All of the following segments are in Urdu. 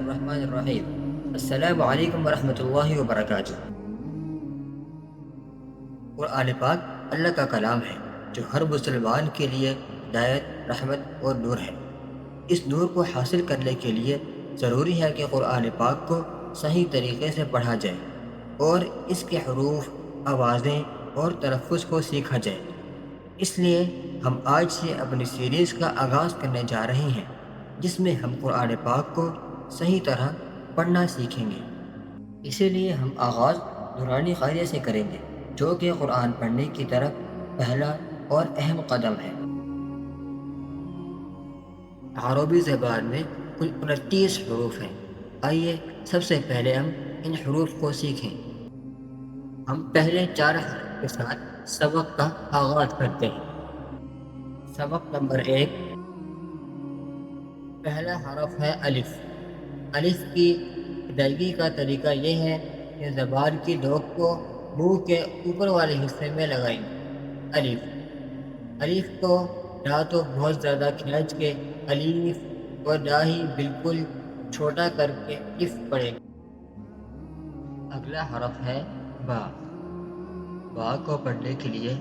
الرحمن الرحیم۔ السلام علیکم ورحمۃ اللہ وبرکاتہ۔ قرآن پاک اللہ کا کلام ہے جو ہر مسلمان کے لیے ہدایت، رحمت اور نور ہے۔ اس نور کو حاصل کرنے کے لیے ضروری ہے کہ قرآن پاک کو صحیح طریقے سے پڑھا جائے اور اس کے حروف، آوازیں اور تلفظ کو سیکھا جائے۔ اس لیے ہم آج سے اپنی سیریز کا آغاز کرنے جا رہے ہیں جس میں ہم قرآن پاک کو صحیح طرح پڑھنا سیکھیں گے۔ اسی لیے ہم آغاز نورانی قاعدے سے کریں گے جو کہ قرآن پڑھنے کی طرف پہلا اور اہم قدم ہے۔ عربی زبان میں کل 29 حروف ہیں۔ آئیے سب سے پہلے ہم ان حروف کو سیکھیں۔ ہم پہلے 4 حروف کے ساتھ سبق کا آغاز کرتے ہیں۔ سبق نمبر 1، پہلا حرف ہے الف۔ الف کی ادائیگی کا طریقہ یہ ہے کہ زبان کی نوک کو منہ کے اوپر والے حصے میں لگائیں گے۔ الف الف کو نہ تو بہت زیادہ کھینچ کے الف اور نہ ہی بالکل چھوٹا کر کے الف پڑھیں گے۔ اگلا حرف ہے با۔ با کو پڑھنے کے لیے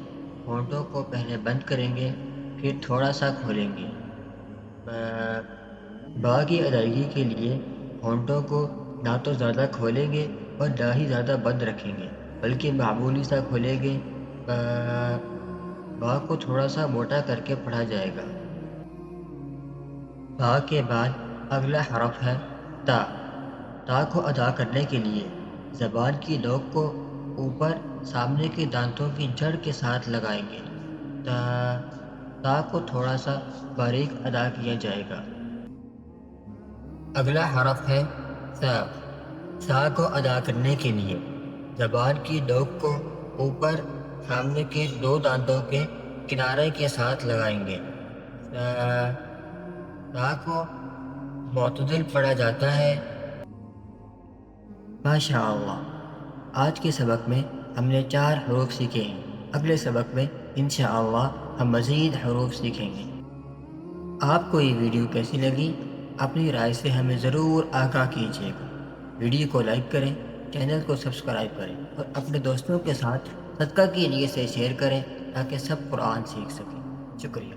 ہونٹوں کو پہلے بند کریں گے، پھر تھوڑا سا کھولیں گے۔ با کی ادائیگی کے لیے ہونٹوں کو نہ تو زیادہ کھولیں گے اور نہ ہی زیادہ بند رکھیں گے، بلکہ معمولی سا کھولیں گے۔ با کو تھوڑا سا موٹا کر کے پڑھا جائے گا۔ با کے بعد اگلا حرف ہے تا۔ تا کو ادا کرنے کے لیے زبان کی نوک کو اوپر سامنے کے دانتوں کی جڑ کے ساتھ لگائیں گے۔ تا کو تھوڑا سا باریک ادا کیا جائے گا۔ اگلا حرف ہے سا۔ سا کو ادا کرنے کے لیے زبان کی نوک کو اوپر سامنے کے 2 دانتوں کے کنارے کے ساتھ لگائیں گے۔ سا کو معتدل پڑھا جاتا ہے۔ ماشاء اللہ، آج کے سبق میں ہم نے 4 حروف سیکھے ہیں۔ اگلے سبق میں انشاءاللہ ہم مزید حروف سیکھیں گے۔ آپ کو یہ ویڈیو کیسی لگی؟ اپنی رائے سے ہمیں ضرور آگاہ کیجیے گا۔ ویڈیو کو لائک کریں، چینل کو سبسکرائب کریں اور اپنے دوستوں کے ساتھ صدقہ کی نیت سے شیئر کریں تاکہ سب قرآن سیکھ سکیں۔ شکریہ۔